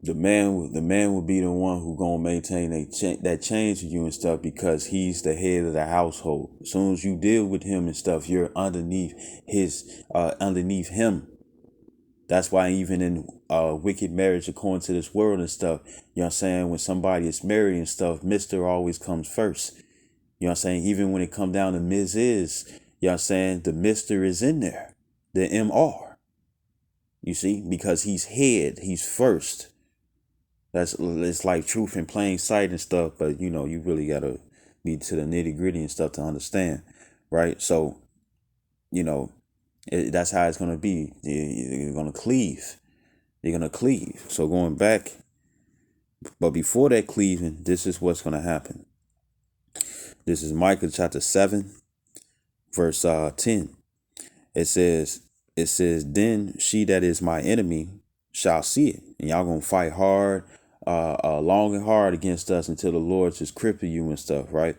The man will be the one who gonna maintain that change for you and stuff, because he's the head of the household. As soon as you deal with him and stuff, you're underneath him. That's why even in wicked marriage according to this world and stuff, you know what I'm saying, when somebody is married and stuff, Mr. always comes first. You know what I'm saying? Even when it come down to Ms. You know what I'm saying, the Mr. is in there. The MR. You see? Because he's head, he's first. It's like truth in plain sight and stuff, but you really gotta be to the nitty gritty and stuff to understand. Right? So, you know, that's how it's gonna be. You're gonna cleave. They're gonna cleave. So going back, but before that cleaving, this is what's gonna happen. This is Micah chapter 7, verse 10. It says, then she that is my enemy shall see it. And y'all gonna fight hard, long and hard against us until the Lord just cripple you and stuff, right?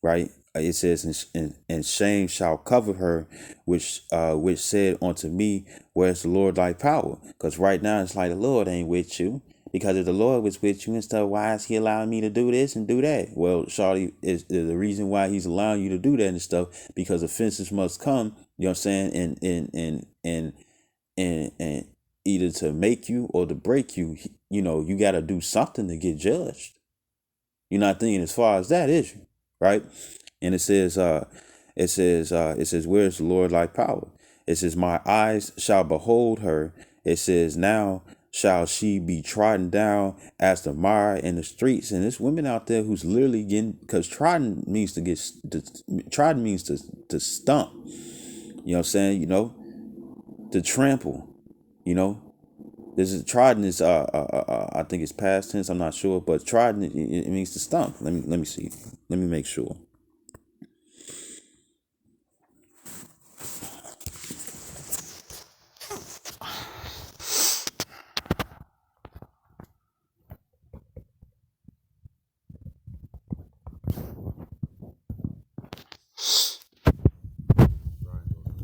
Right? It says, and shame shall cover her, which said unto me, where's the Lord thy power? Because right now it's like the Lord ain't with you. Because if the Lord was with you and stuff, why is he allowing me to do this and do that? Well, Shawty, is the reason why he's allowing you to do that and stuff, because offenses must come, you know what I'm saying, and either to make you or to break you, you got to do something to get judged. You're not thinking as far as that, is you? Right? And it says, where's the Lord like power? It says, my eyes shall behold her. It says, now shall she be trodden down as the mire in the streets. And there's women out there who's literally getting, because trodden means to stump. You know what I'm saying? To trample. This is trodden is I think it's past tense. I'm not sure, but trodden it means to stump. Let me see. Let me make sure.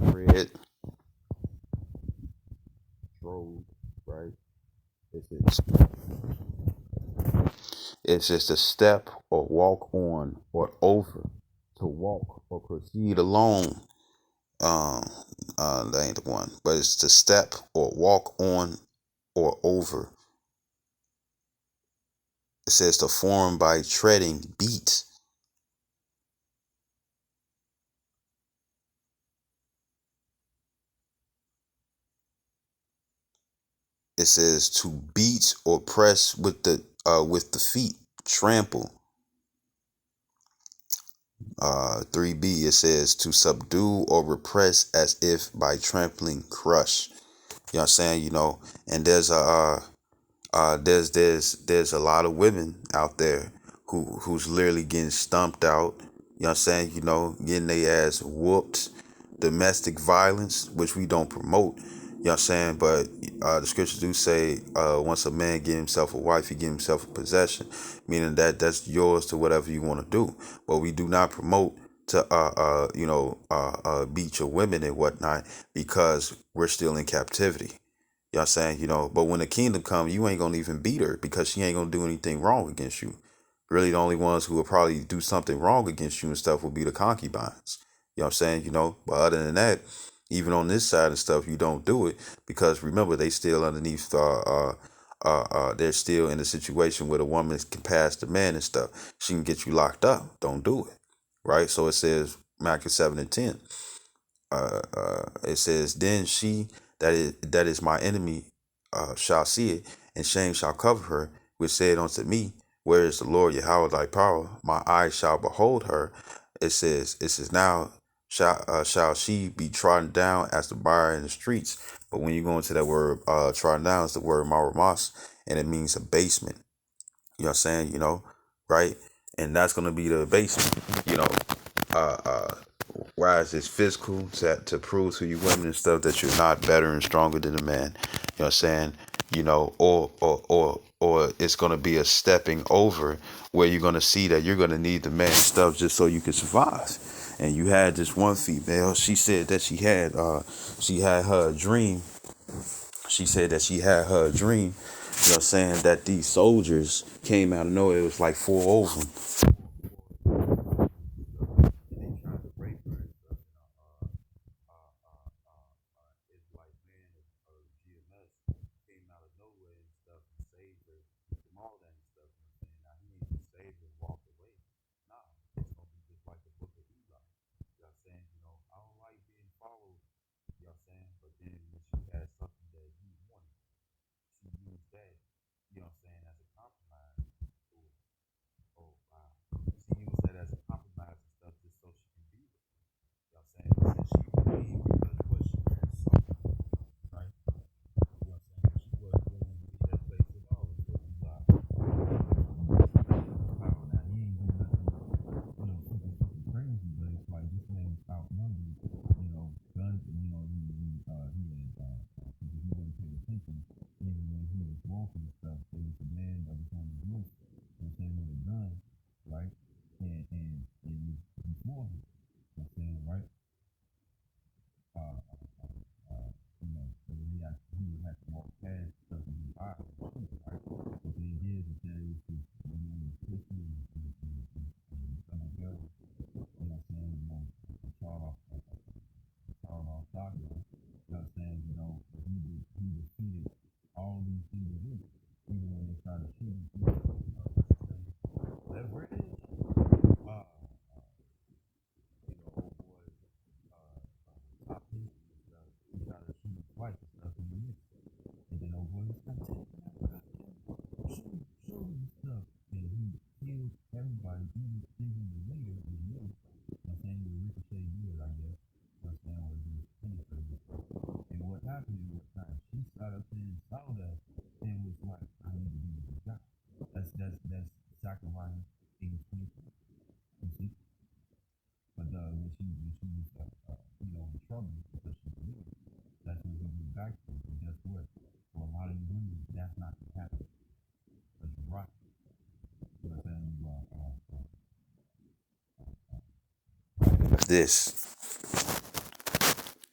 Red, road, right? It's just a step or walk on or over. To walk or proceed along. Um, that ain't the one, but it's to step or walk on or over. It says to form by treading, beat. It says to beat or press with the feet, trample. 3b, it says to subdue or repress as if by trampling, crush. You know what I'm saying? And there's a lot of women out there who's literally getting stumped out. You know what I'm saying? Getting their ass whooped. Domestic violence, which we don't promote. You know what I'm saying? But the scriptures do say once a man get himself a wife, he get himself a possession, meaning that's yours to whatever you want to do. But we do not promote to beat your women and whatnot, because we're still in captivity. You know what I'm saying? But when the kingdom comes, you ain't gonna even beat her, because she ain't gonna do anything wrong against you. Really, the only ones who will probably do something wrong against you and stuff will be the concubines. You know what I'm saying? But other than that, even on this side of stuff, you don't do it, because remember, they still underneath they're still in a situation where the woman can pass the man and stuff. She can get you locked up. Don't do it. Right? So it says Matthew 7 and 10. It says, then she that is my enemy shall see it, and shame shall cover her, which said unto me, where is the Lord Yahweh thy power? My eyes shall behold her. It says now shall she be trodden down as the mire in the streets. But when you go into that word trodden down, it's the word maramas, and it means a basement. You know what I'm saying? Right? And that's gonna be the basement. Uh, uh, Rise is physical to prove to you women and stuff that you're not better and stronger than a man. You know what I'm saying? Or it's gonna be a stepping over, where you're gonna see that you're gonna need the man stuff just so you can survive. And you had this one female. She said that she had her dream. She said that she had her dream, saying that these soldiers came out of nowhere. It was like four of them. This,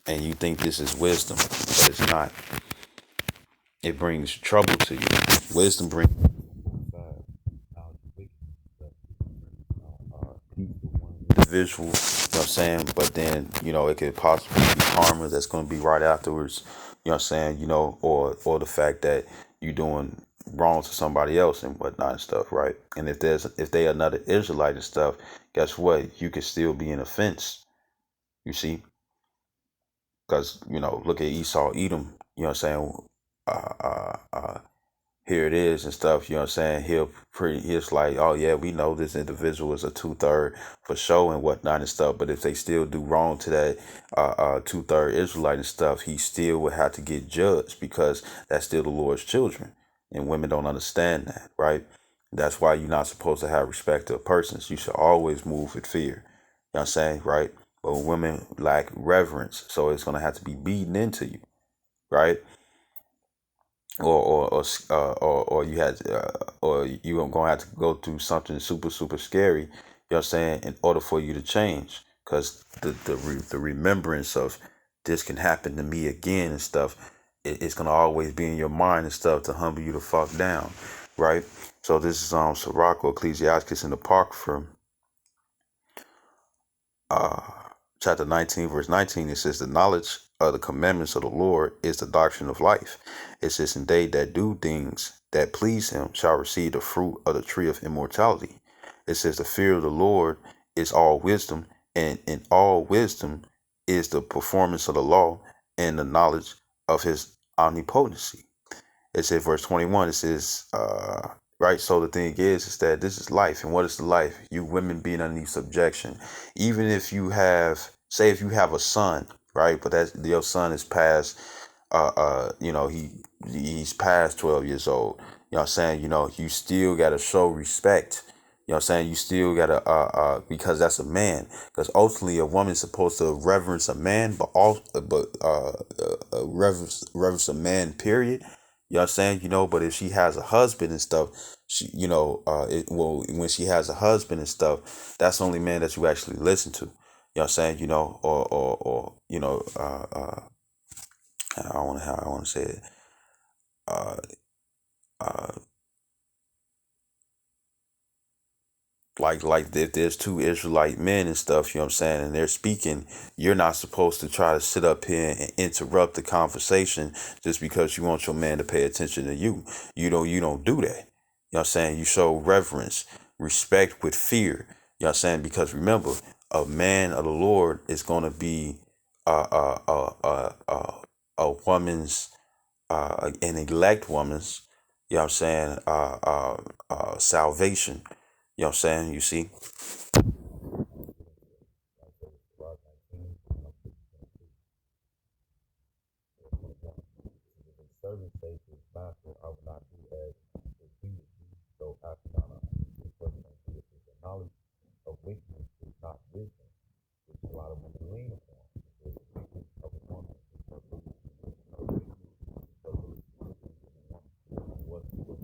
and you think this is wisdom, but it's not. It brings trouble to you. Wisdom brings individual, what I'm saying? But then, it could possibly be karma that's going to be right afterwards, what I'm saying? Or the fact that you're doing wrong to somebody else and whatnot and stuff, right? And if they another Israelite and stuff, guess what? You could still be in offense, you see? Because, look at Esau, Edom, what I'm saying? Here it is and stuff, what I'm saying? He's like, oh yeah, we know this individual is a two-third for show and whatnot and stuff, but if they still do wrong to that two-third Israelite and stuff, he still would have to get judged because that's still the Lord's children. And women don't understand that, right? That's why you're not supposed to have respect to persons. You should always move with fear. You know what I'm saying, right? But women lack reverence, so it's gonna have to be beaten into you, right? Or you had or you are gonna have to go through something super scary, what I'm saying, in order for you to change, because the remembrance of this can happen to me again and stuff, it's gonna always be in your mind and stuff to humble you the fuck down, right? So this is Sirach or Ecclesiastes in the Park from uh, chapter 19, verse 19, it says, the knowledge of the commandments of the Lord is the doctrine of life. It says, and they that do things that please him shall receive the fruit of the tree of immortality. It says, the fear of the Lord is all wisdom, and in all wisdom is the performance of the law and the knowledge of his omnipotency. It says, verse 21, it says, right, so the thing is that this is life. And what is the life? You women being underneath subjection. Even if you have, say if you have a son, right, but that your son is past, he's past 12 years old. You know what I'm saying? You still got to show respect. You know what I'm saying? You still got to, because that's a man. Because ultimately a woman's supposed to reverence a man, but reverence a man, period. You know what I'm saying? But if she has a husband and stuff, when she has a husband and stuff, that's the only man that you actually listen to. You know what I'm saying? I don't want to how I want to say it. uh, uh, like if there's two Israelite men and stuff, you know what I'm saying, and they're speaking, you're not supposed to try to sit up here and interrupt the conversation just because you want your man to pay attention to you. You don't do that. You know what I'm saying? You show reverence, respect with fear. You know what I'm saying? Because remember, a man of the Lord is gonna be a woman's an elect woman's, you know what I'm saying, salvation. You know what I'm saying? You see? Certain stages, master, I would not do as repeatedly, so after not the person is the knowledge of weakness is not wisdom, which a lot of women lean upon. Because the weakness of a woman is her belief, her weakness is her belief in a woman. What he was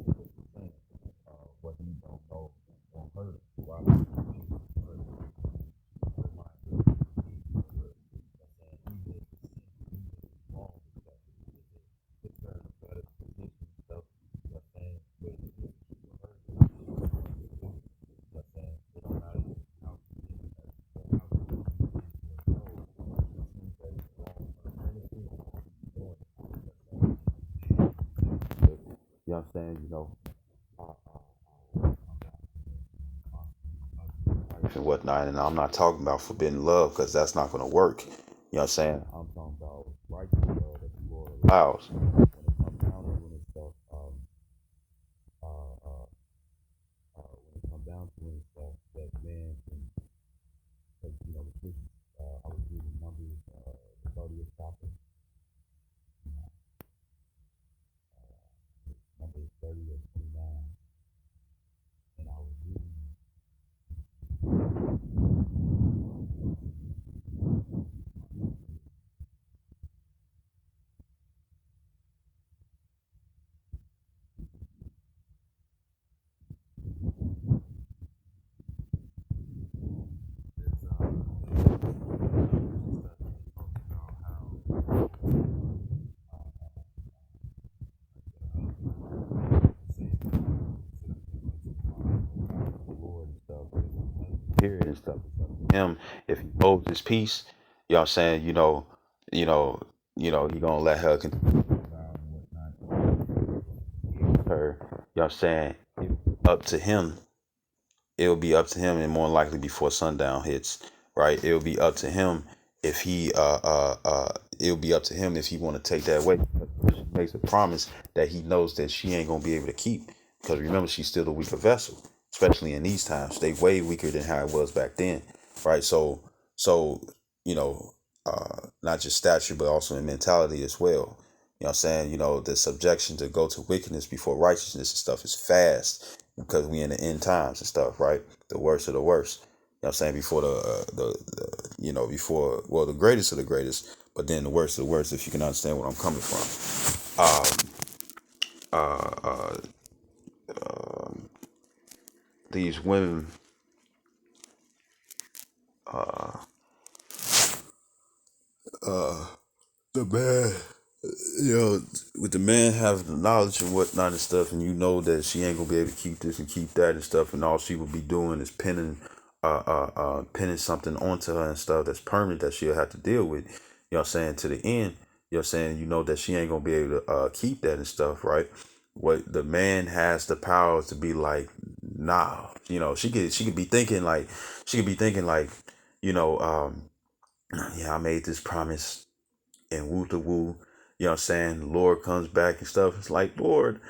saying, what he don't know on her, why he her mind, her, even if it's sin, even if it's wrong, puts her in a better position and stuff, you know what I'm saying? But it's just for her, you know what I'm saying? It don't matter how she is, how she is, no, it seems that it's wrong. Her energy is wrong. She's doing it. You know what I'm saying? You know, and whatnot. And I'm not talking about forbidden love because that's not going to work. You know what I'm saying? I'm talking about righteous love that the Lord allows. When it comes down to it and stuff, when it comes down to it and stuff, that man can, because, you know, the scripture, I was reading Numbers, the 30th chapter, Numbers 30 or 29, and I was reading, period and stuff. Him, if he holds his peace, you know what I'm saying, you know, he gonna let her continue her, you know what I'm saying, up to him. It'll be up to him, and more likely before sundown hits, right? It'll be up to him if he it'll be up to him if he want to take that way. She makes a promise that he knows that she ain't gonna be able to keep, because remember, she's still a weaker vessel, especially in these times. They way weaker than how it was back then, right? So you know, not just stature but also in mentality as well. You know what I'm saying? You know, the subjection to go to wickedness before righteousness and stuff is fast, because we in the end times and stuff, right? The worst of the worst. You know what I'm saying? Before before, well, the greatest of the greatest, but then the worst of the worst, if you can understand where I'm coming from. Uh, uh, these women, the man, with the man having the knowledge and whatnot and stuff, and you know that she ain't gonna be able to keep this and keep that and stuff, and all she will be doing is pinning something onto her and stuff that's permanent that she'll have to deal with. You know what I'm saying? To the end, you know what I'm saying? You know that she ain't gonna be able to keep that and stuff, right? What the man has the power to be like, nah, she could be thinking like, you know, yeah, I made this promise and woo to woo. You know what I'm saying? The Lord comes back and stuff. It's like, Lord,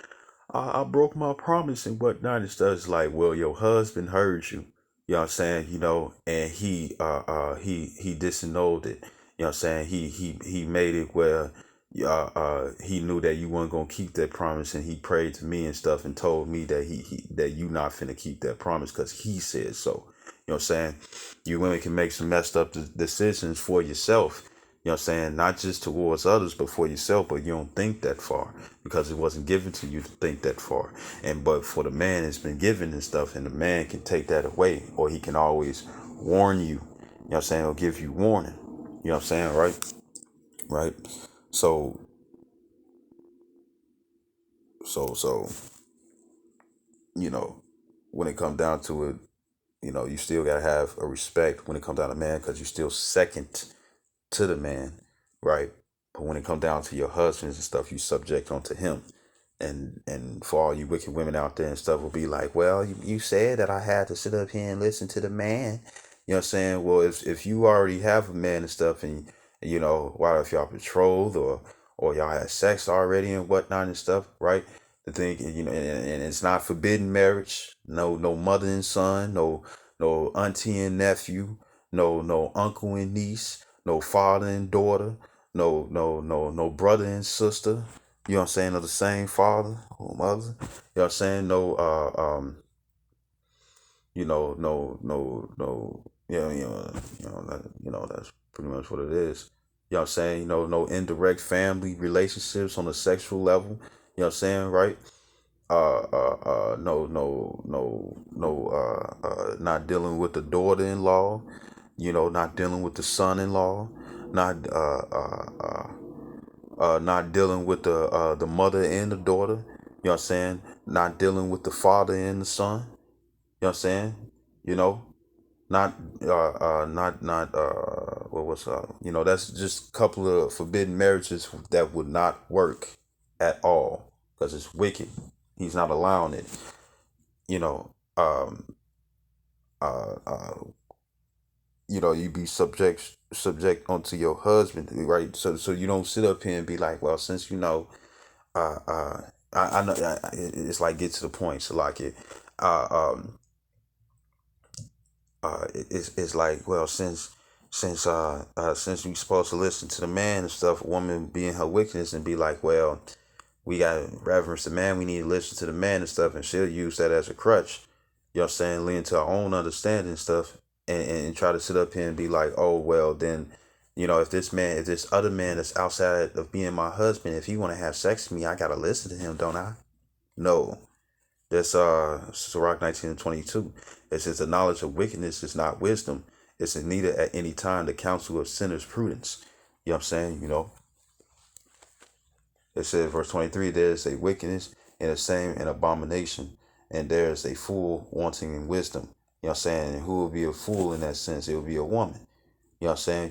I broke my promise and whatnot and stuff. It's like, well, your husband heard you. You know what I'm saying? You know, and he disannulled it. You know what I'm saying? He made it where he knew that you weren't gonna keep that promise, and he prayed to me and stuff and told me that he that you not finna keep that promise because he said so. You know what I'm saying? You women can make some messed up decisions for yourself. You know what I'm saying? Not just towards others, but for yourself, but you don't think that far because it wasn't given to you to think that far. And but for the man, it's been given and stuff, and the man can take that away, or he can always warn you. You know what I'm saying? Or give you warning. You know what I'm saying? Right? Right? So So you know, when it comes down to it, you still gotta have a respect when it comes down to man, because you still second to the man, right? But when it comes down to your husbands and stuff, you subject onto him. And for all you wicked women out there and stuff will be like, well, you said that I had to sit up here and listen to the man. You know what I'm saying? Well, if you already have a man and stuff, and why if y'all betrothed or y'all had sex already and whatnot and stuff, right? The thing, and it's not forbidden marriage. No mother and son, no auntie and nephew, no uncle and niece, no father and daughter, no brother and sister. You know what I'm saying? Of the same father or mother. You know what I'm saying? No, no, yeah, that's pretty much what it is. You know what I'm saying? No indirect family relationships on a sexual level. You know what I'm saying, right? No, not dealing with the daughter-in-law. Not dealing with the son-in-law. Not, not dealing with the mother and the daughter. You know what I'm saying? Not dealing with the father and the son. You know what I'm saying? You know, not what was that's just a couple of forbidden marriages that would not work at all because it's wicked. He's not allowing it. You know, um, uh, uh, you be subject onto your husband, right? So you don't sit up here and be like, well, since uh, uh, I know it's like get to the point. So like uh, um, it's like, well, since we supposed to listen to the man and stuff, a woman being her wickedness and be like, well, we got to reverence the man, we need to listen to the man and stuff, and she'll use that as a crutch. You know what I'm saying? Lean to our own understanding and stuff, and try to sit up here and be like, oh well, then. If this other man that's outside of being my husband, if he want to have sex with me, I gotta listen to him, don't I? No. That's Sirach 19:22. It says the knowledge of wickedness is not wisdom. It's neither at any time the counsel of sinners prudence. You know what I'm saying? It says verse 23, there is a wickedness and the same an abomination, and there is a fool wanting in wisdom. You know what I'm saying? And who will be a fool in that sense? It will be a woman. You know what I'm saying?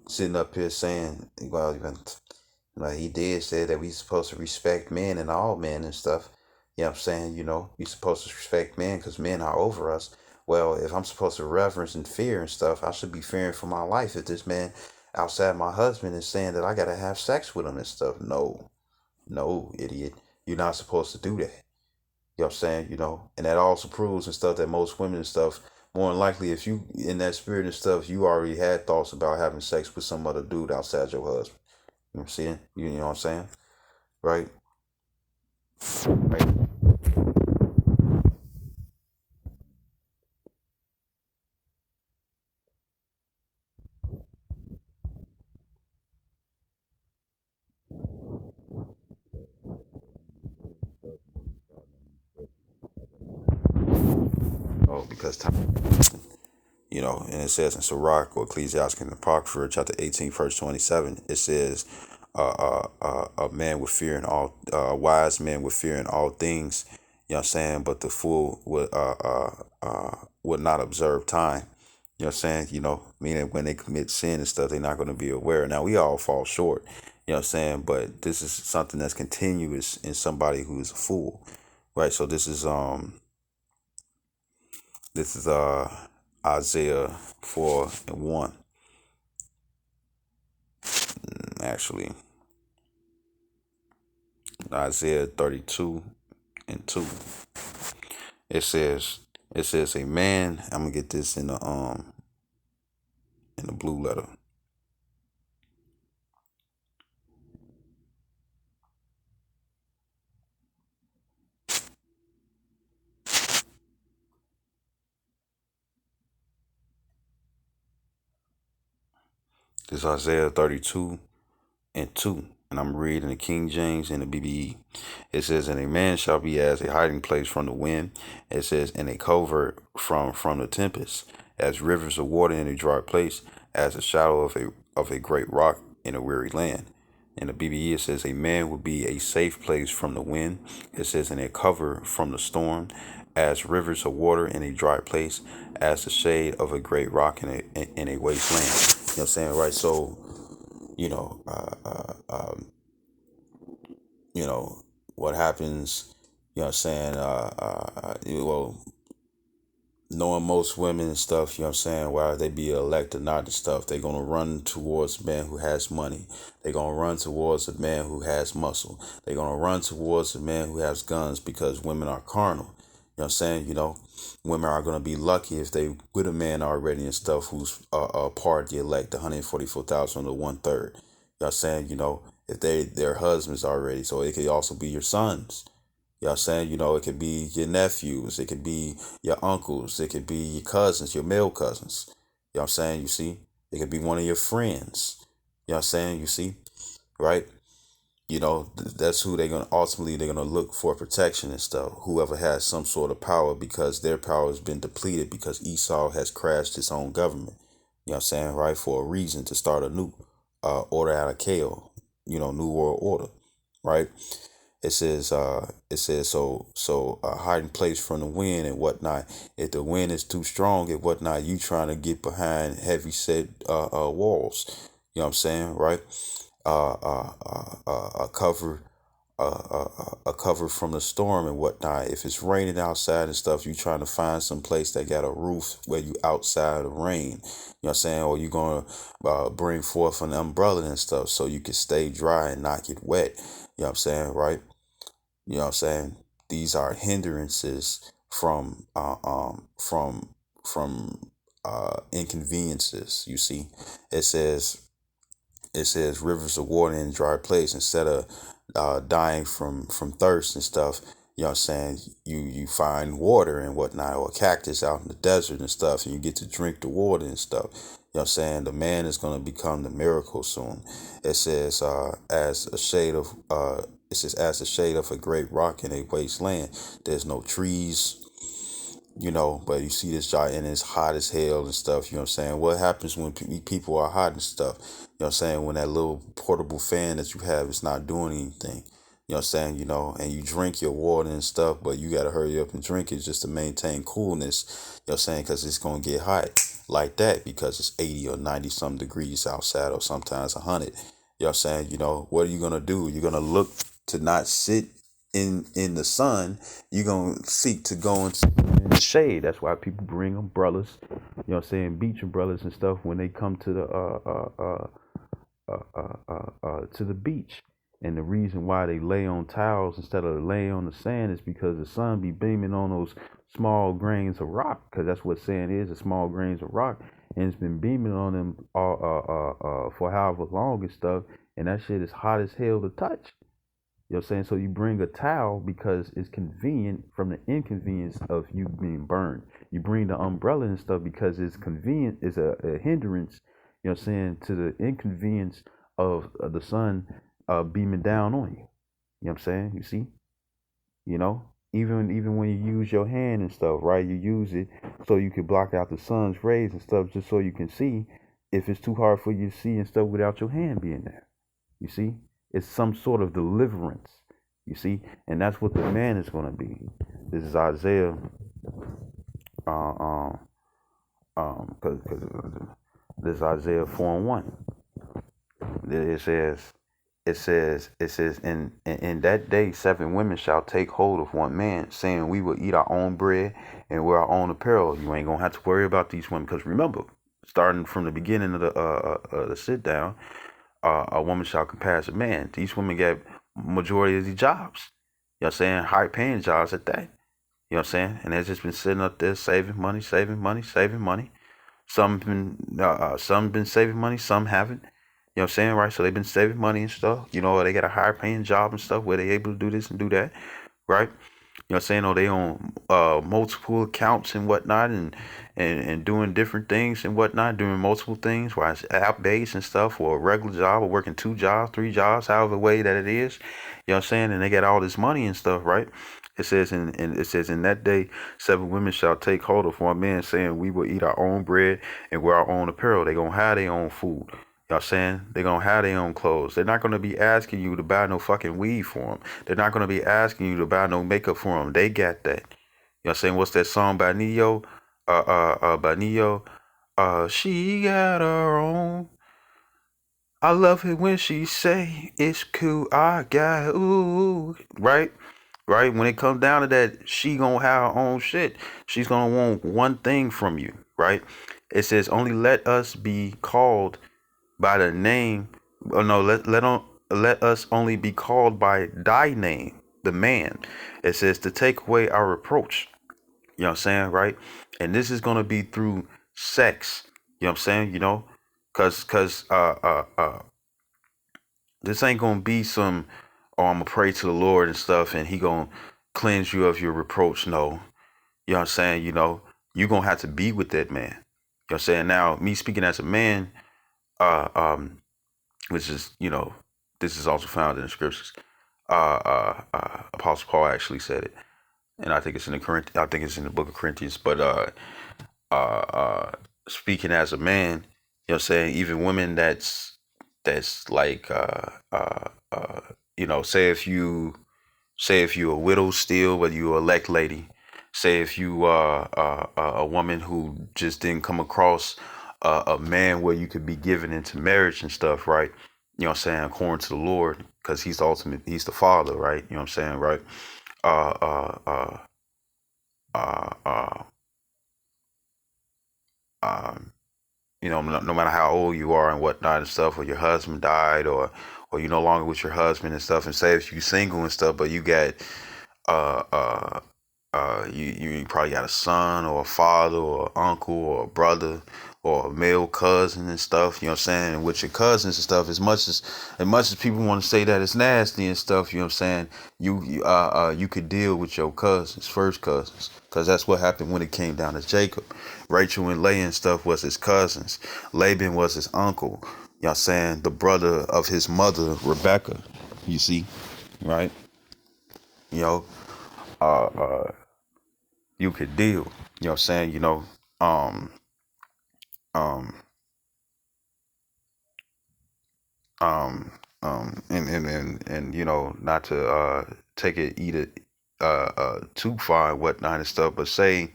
Sitting up here saying, well, even like he did say that we supposed to respect men and all men and stuff. You know what I'm saying? We supposed to respect men because men are over us. Well, if I'm supposed to reverence and fear and stuff, I should be fearing for my life if this man outside my husband is saying that I gotta have sex with him and stuff. No, no, idiot. You're not supposed to do that. You know what I'm saying? And that also proves and stuff that most women and stuff, more than likely, if you in that spirit and stuff, you already had thoughts about having sex with some other dude outside your husband. You know what I'm saying? You know what I'm saying? Right? Right. Oh, because time, and it says in Sirach or Ecclesiastes in the Apocrypha, chapter 18, verse 27, it says, a man with fear in all, a wise man with fear in all things. You know what I'm saying? But the fool would not observe time. You know what I'm saying? Meaning when they commit sin and stuff, they're not going to be aware. Now, we all fall short. You know what I'm saying? But this is something that's continuous in somebody who is a fool, right? So this is Isaiah 4:1. Actually, Isaiah 32:2. It says a man. I'm gonna get this in the blue letter. This is Isaiah 32:2. And I'm reading the King James and the BBE. It says, and a man shall be as a hiding place from the wind. It says, and a covert from the tempest, as rivers of water in a dry place, as a shadow of a great rock in a weary land. In the BBE, it says a man will be a safe place from the wind. It says, and a cover from the storm, as rivers of water in a dry place, as the shade of a great rock in a wasteland. You know what I'm saying, right? So, you know, you know what happens. You know what I'm saying. Well, knowing most women and stuff, you know what I'm saying, whether they be elect or not and stuff, they're going to run towards a man who has money. They're going to run towards a man who has muscle. They're going to run towards a man who has guns because women are carnal. You know what I'm saying? You know, women are going to be lucky if they with a man already and stuff who's a part of the elect, the 144,000 to 1/3. You know what I'm saying? You know, if their husbands already. So it could also be your sons. You know what I'm saying? You know, it could be your nephews, it could be your uncles, it could be your cousins, your male cousins. You know what I'm saying? You see? It could be one of your friends. You know what I'm saying? You see? Right? You know, that's who they're gonna look for protection and stuff. Whoever has some sort of power because their power has been depleted because Esau has crashed his own government. You know what I'm saying? Right? For a reason to start a new order out of chaos. You know, new world order. Right? It says so a hiding place from the wind and whatnot. If the wind is too strong and whatnot, you trying to get behind heavy set walls. You know what I'm saying, right? A cover a cover from the storm and whatnot. If it's raining outside and stuff, you trying to find some place that got a roof where you outside of rain. You know what I'm saying? Or you gonna bring forth an umbrella and stuff so you can stay dry and not get wet. You know what I'm saying, right? You know what I'm saying? These are hindrances from inconveniences. You see, it says it says rivers of water in a dry place instead of dying from thirst and stuff. You know what I'm saying? You find water and whatnot, or a cactus out in the desert and stuff, and you get to drink the water and stuff. You know what I'm saying? The man is going to become the miracle soon. It says, it says, as the shade of a great rock in a wasteland. There's no trees, you know, but you see this giant and it's hot as hell and stuff. You know what I'm saying? What happens when people are hot and stuff? You know what I'm saying? When that little portable fan that you have is not doing anything. You know what I'm saying? You know, and you drink your water and stuff, but you got to hurry up and drink it just to maintain coolness. You know what I'm saying? Because it's going to get hot like that because it's 80 or 90 some degrees outside, or sometimes 100. You know what I'm saying? You know, what are you going to do? You're going to look to not sit in the sun. You're going to seek to go into the shade. That's why people bring umbrellas, you know what I'm saying, beach umbrellas and stuff when they come to the beach. And the reason why they lay on towels instead of laying on the sand is because the sun be beaming on those small grains of rock, because that's what sand is, the small grains of rock, and it's been beaming on them for however long and stuff, and that shit is hot as hell to touch. You know what I'm saying? So you bring a towel because it's convenient from the inconvenience of you being burned. You bring the umbrella and stuff because it's convenient, it's a hindrance, you know what I'm saying, to the inconvenience of the sun beaming down on you. You know what I'm saying? You see? You know? Even when you use your hand and stuff, right? You use it so you can block out the sun's rays and stuff just so you can see if it's too hard for you to see and stuff without your hand being there. You see? It's some sort of deliverance, you see, and that's what the man is going to be. This is Isaiah, because this is Isaiah 4:1. It says, in that day 7 women shall take hold of one man, saying, we will eat our own bread and wear our own apparel. You ain't gonna have to worry about these women, because remember, starting from the beginning of the sit down. A woman shall compass a man. These women get majority of the jobs. You know what I'm saying? High paying jobs at that. You know what I'm saying? And they've just been sitting up there saving money, saving money, saving money. Some been saving money, some haven't. You know what I'm saying? Right? So they've been saving money and stuff. You know, they got a higher paying job and stuff where they able to do this and do that. Right? You know what I'm saying? Or they own multiple accounts and whatnot, and doing different things and whatnot, doing multiple things, whether it's app based and stuff, or a regular job, or working 2 jobs, 3 jobs, however way that it is. You know what I'm saying? And they got all this money and stuff, right? It says in that day 7 women shall take hold of one man, saying, we will eat our own bread and wear our own apparel. They gonna have their own food. Y'all saying they're gonna have their own clothes. They're not gonna be asking you to buy no fucking weed for them. They're not gonna be asking you to buy no makeup for them. They got that. You know what I'm saying? What's that song by Neo? By Neo. She got her own. I love it when she say it's cool. I got ooh. Right? Right? When it comes down to that, she gonna have her own shit. She's gonna want one thing from you, right? It says only let us be called by the name. Oh no, let us only be called by thy name, the man. It says to take away our reproach. You know what I'm saying, right? And this is gonna be through sex. You know what I'm saying? Cause this ain't gonna be some, oh, I'm gonna pray to the Lord and stuff, and he gonna cleanse you of your reproach. No, you know what I'm saying? You gonna have to be with that man. You know what I'm saying? Now, me speaking as a man, uh, um, which is, this is also found in the scriptures. Apostle Paul actually said it, and I think it's in I think it's in the book of Corinthians. But uh, speaking as a man, you know, what I'm saying, even women that's like say if you a widow still, whether you a elect lady, say if you a woman who just didn't come across a man where you could be given into marriage and stuff, right? You know what I'm saying, according to the Lord, because he's the ultimate, he's the father, right? You know what I'm saying, right? Uh uh uh uh uh um no matter how old you are and whatnot and stuff, or your husband died, or you're no longer with your husband and stuff, and say if you single and stuff, but you got uh uh you probably got a son or a father or uncle or a brother or a male cousin and stuff, you know what I'm saying? And with your cousins and stuff, as much as people want to say that it's nasty and stuff, you know what I'm saying, you could deal with your cousins, first cousins, because that's what happened when it came down to Jacob. Rachel and Leah and stuff was his cousins. Laban was his uncle, you know what I'm saying, the brother of his mother, Rebecca, you see, right? You know, uh, uh, you could deal. You know what I'm saying? Um, um, and not to take it either too far and whatnot and stuff, but say,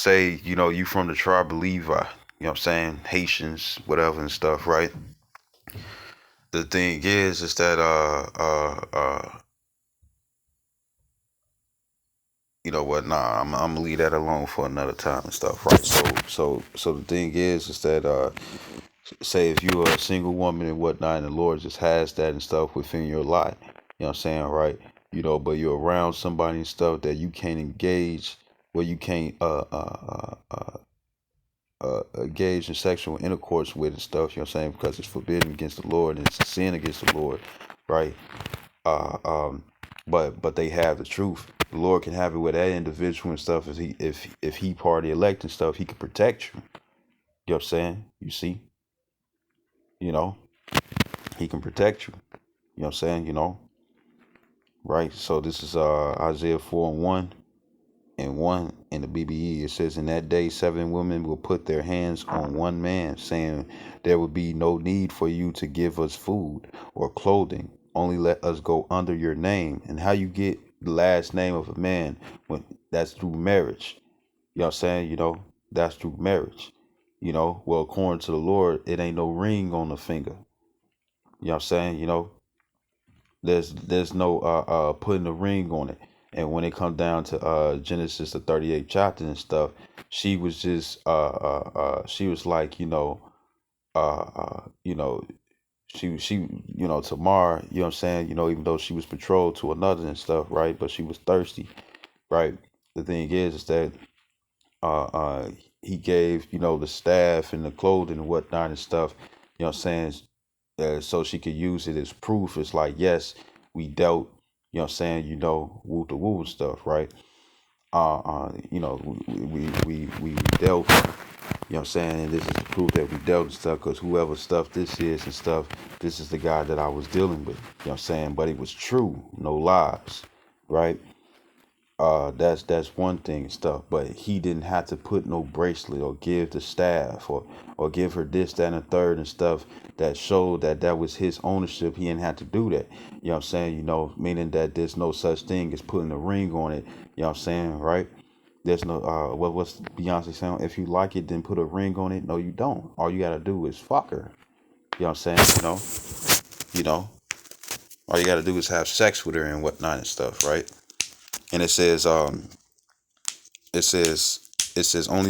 you from the tribe of Levi, you know what I'm saying, Haitians, whatever and stuff, right? The thing is that you know what? Nah, I'm gonna leave that alone for another time and stuff, right? So the thing is that say if you're a single woman and whatnot, and the Lord just has that and stuff within your life, you know what I'm saying, right? But you're around somebody and stuff that you can't engage, where you can't engage in sexual intercourse with and stuff, you know what I'm saying, because it's forbidden against the Lord and it's a sin against the Lord, right? Uh, um, but they have the truth. The Lord can have it with that individual and stuff. If he party elect and stuff, he can protect you. You know what I'm saying? You see, you know, he can protect you. You know what I'm saying? Right? So this is Isaiah 4:1 in the BBE. It says, in that day 7 women will put their hands on one man, saying, there will be no need for you to give us food or clothing. Only let us go under your name. And how you get the last name of a man, when that's through marriage. You know what I'm saying? That's through marriage. Well, according to the Lord, it ain't no ring on the finger. You know what I'm saying? There's no putting a ring on it. And when it comes down to Genesis the 38th chapter and stuff, she was just she was like, uh uh you know she Tamar, you know what I'm saying, even though she was betrothed to another and stuff, right? But she was thirsty, right? The thing is that uh uh he gave, the staff and the clothing and whatnot and stuff, you know what I'm saying, so she could use it as proof. It's like, yes, we dealt, you know what I'm saying, woo to woo and stuff, right? We dealt, you know what I'm saying, and this is the proof that we dealt and stuff, because whoever stuff this is and stuff, this is the guy that I was dealing with, you know what I'm saying, but it was true, no lies, right? That's one thing and stuff. But he didn't have to put no bracelet or give the staff or give her this, that, and the third and stuff that showed that that was his ownership. He didn't have to do that. You know what I'm saying? You know, meaning that there's no such thing as putting a ring on it. You know what I'm saying, right? There's no what's Beyonce saying? If you like it, then put a ring on it. No, you don't. All you gotta do is fuck her. You know what I'm saying? You know, all you gotta do is have sex with her and whatnot and stuff, right? And it says only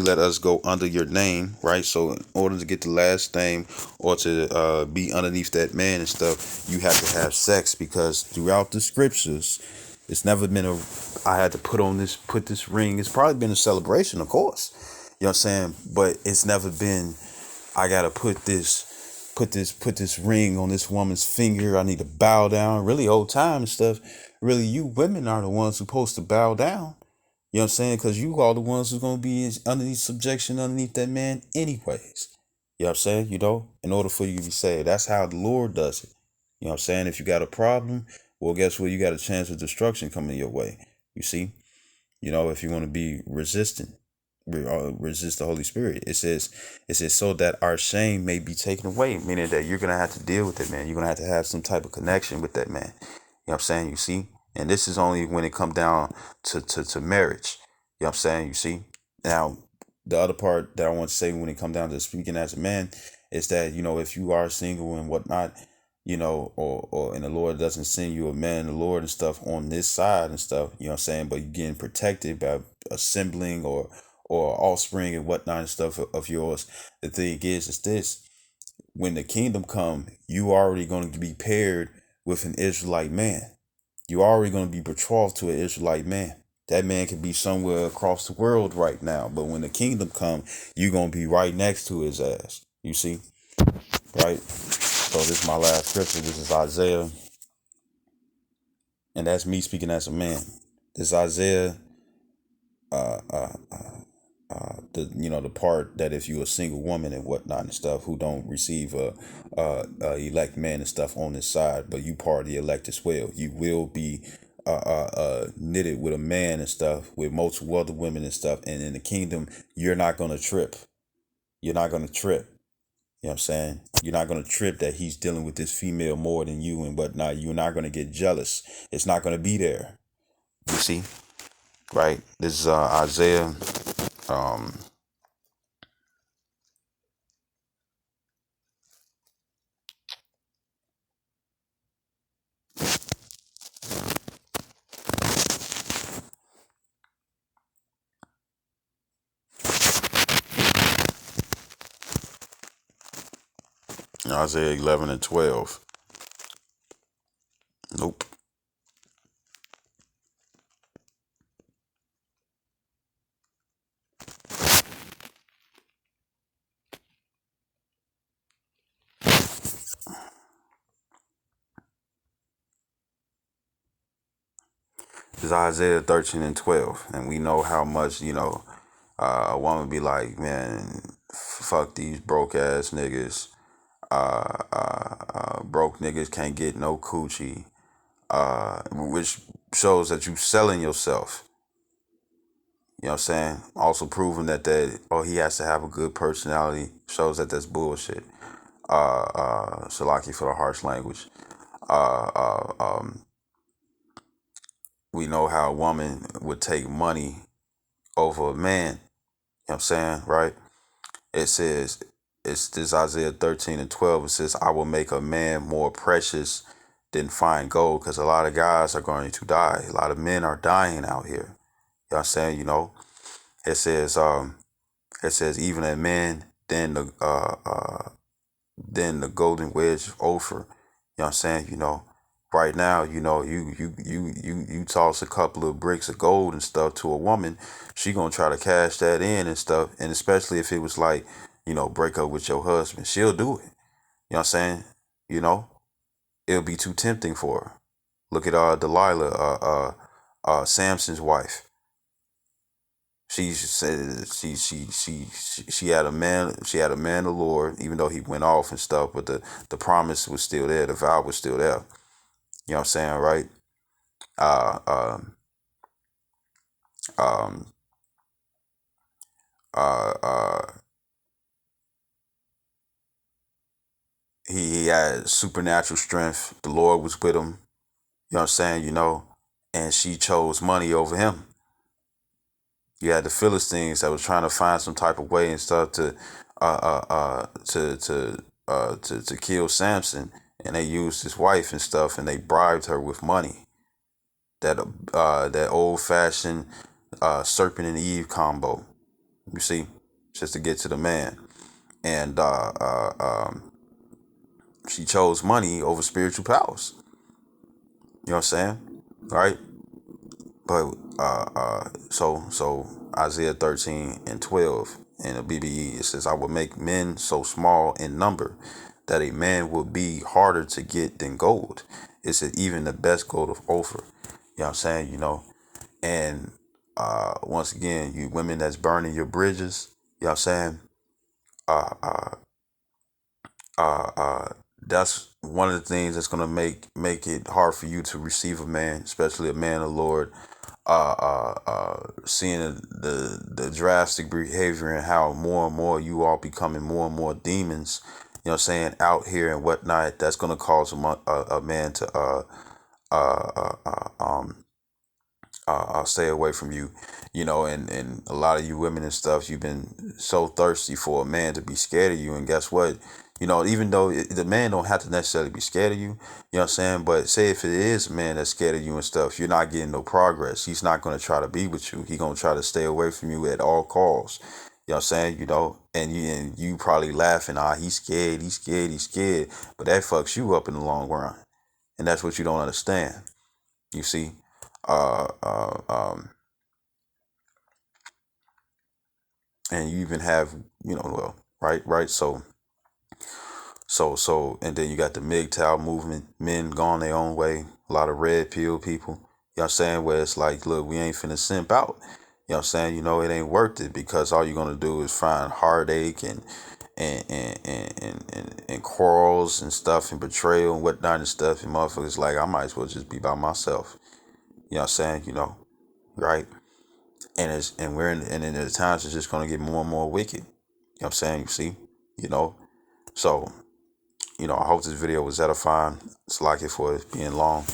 let us go under your name, right? So in order to get the last name or to be underneath that man and stuff, you have to have sex, because throughout the scriptures, it's never been a I had to put this ring. It's probably been a celebration, of course. You know what I'm saying? But it's never been I gotta put this ring on this woman's finger. I need to bow down. Really old time and stuff. Really, you women are the ones supposed to bow down. You know what I'm saying? Because you are the ones who's going to be underneath subjection underneath that man anyways. You know what I'm saying? You know, in order for you to be saved. That's how the Lord does it. You know what I'm saying? If you got a problem, well, guess what? You got a chance of destruction coming your way. You see? You know, if you want to be resist the Holy Spirit. It says so that our shame may be taken away, meaning that you're gonna have to deal with it, man. You're gonna have some type of connection with that man. You know what I'm saying? You see? And this is only when it come down to marriage. You know what I'm saying? You see? Now, the other part that I want to say when it come down to speaking as a man is that, you know, if you are single and whatnot, you know, or and the Lord doesn't send you a man, the Lord and stuff on this side and stuff, you know what I'm saying? But you're getting protected by a sibling or offspring and whatnot and stuff of yours. The thing is this: when the kingdom come, you already going to be paired with an Israelite man. You already going to be betrothed to an Israelite man. That man could be somewhere across the world right now, but when the kingdom come, you're going to be right next to his ass. You see, right? So this is my last scripture. This is Isaiah, and that's me speaking as a man. This is Isaiah, uh, uh, the the part that if you're a single woman and whatnot and stuff who don't receive a elect man and stuff on this side, but you part of the elect as well, you will be knitted with a man and stuff with multiple other women and stuff, and in the kingdom you're not gonna trip. You're not gonna trip. You know what I'm saying? You're not gonna trip that he's dealing with this female more than you and whatnot. You're not gonna get jealous. It's not gonna be there. You see, right? This is Isaiah. Um, Isaiah 11 and 12. Nope. It's Isaiah 13 and 12. And we know how much, a woman be like, man, fuck these broke ass niggas. Broke niggas can't get no coochie. Which shows that you selling yourself. You know what I'm saying? Also proving that he has to have a good personality shows that that's bullshit. Salaki for the harsh language. Uh, uh, um, we know how a woman would take money over a man. You know what I'm saying? Right? It says, it's this Isaiah 13 and 12. It says, I will make a man more precious than fine gold, because a lot of guys are going to die. A lot of men are dying out here. You know what I'm saying? It says, even a man than the golden wedge of Ophir. You know what I'm saying? Right now, you toss a couple of bricks of gold and stuff to a woman, she gonna try to cash that in and stuff. And especially if it was like, break up with your husband, she'll do it. You know what I'm saying? You know, it'll be too tempting for her. Look at Delilah, Samson's wife. She said she had a man. She had a man, the Lord, even though he went off and stuff. But the promise was still there. The vow was still there. You know what I'm saying, right? Uh, um, um, uh, uh, he had supernatural strength. The Lord was with him. You know what I'm saying? And she chose money over him. You had the Philistines that was trying to find some type of way and stuff to kill Samson, and they used his wife and stuff, and they bribed her with money. That old fashioned serpent and Eve combo. You see, just to get to the man, and she chose money over spiritual powers. You know what I'm saying, right? But so Isaiah 13:12 in the BBE, it says, "I will make men so small in number that a man will be harder to get than gold. It said even the best gold of Ophir." You know what I'm saying? And once again, you women that's burning your bridges. You know what I'm saying? Uh, uh, that's one of the things that's gonna make it hard for you to receive a man, especially a man of the Lord. Seeing the drastic behavior and how more and more you all becoming more and more demons, out here and whatnot. That's gonna cause a man to uh, uh, um, I'll stay away from you, and a lot of you women and stuff, you've been so thirsty for a man to be scared of you. And guess what? Even though the man don't have to necessarily be scared of you, you know what I'm saying? But say if it is a man that's scared of you and stuff, you're not getting no progress. He's not going to try to be with you. He's going to try to stay away from you at all costs. You know what I'm saying? And you probably laughing, he's scared, he's scared, he's scared. But that fucks you up in the long run. And that's what you don't understand. You see? Uh, uh, um, and you even have well, right, so and then you got the MGTOW movement, men gone their own way, a lot of red pill people, what I'm saying, where it's like, look, we ain't finna simp out, what I'm saying, it ain't worth it, because all you're gonna do is find heartache and quarrels and stuff and betrayal and whatnot and stuff, and motherfuckers like, I might as well just be by myself. What I'm saying, right? And in the times it's just gonna get more and more wicked. What I'm saying, you see, you know. So, I hope this video was edifying. It's like it for it being long.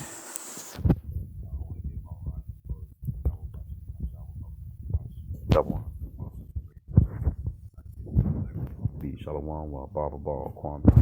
Double. Be Shalom, Baba Ball, Kwame.